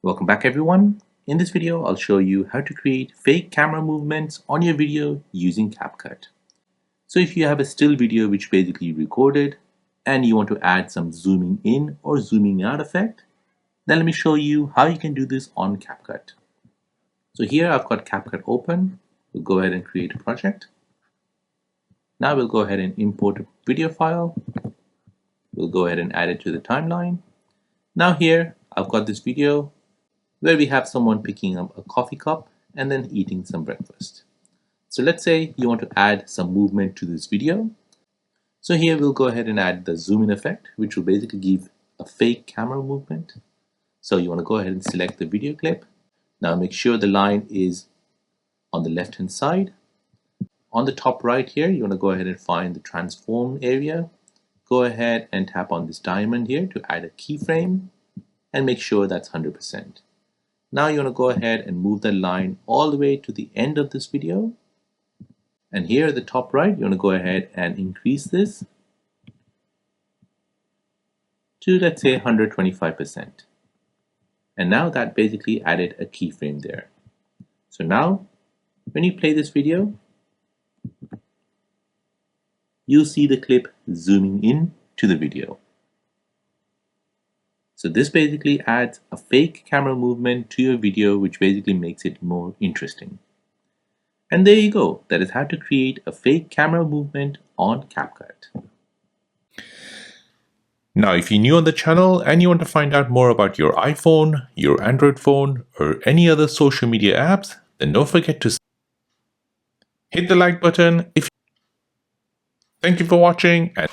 Welcome back everyone. In this video, I'll show you how to create fake camera movements on your video using Capcut. So if you have a still video which basically you recorded and you want to add some zooming in or zooming out effect, then let me show you how you can do this on Capcut. So here I've got Capcut open. We'll go ahead and create a project. Now we'll go ahead and import a video file. We'll go ahead and add it to the timeline. Now here I've got this video where we have someone picking up a coffee cup and then eating some breakfast. So let's say you want to add some movement to this video. So here we'll go ahead and add the zoom in effect, which will basically give a fake camera movement. So you want to go ahead and select the video clip. Now make sure the line is on the left hand side. On the top right here, you want to go ahead and find the transform area. Go ahead and tap on this diamond here to add a keyframe and make sure that's 100%. Now you want to go ahead and move that line all the way to the end of this video. And here at the top right, you want to go ahead and increase this to, let's say, 125%. And now that basically added a keyframe there. So now when you play this video, you'll see the clip zooming in to the video. So this basically adds a fake camera movement to your video, which basically makes it more interesting. And there you go. That is how to create a fake camera movement on Capcut. Now, if you're new on the channel and you want to find out more about your iPhone, your Android phone, or any other social media apps, then don't forget to hit the like button. Thank you for watching. And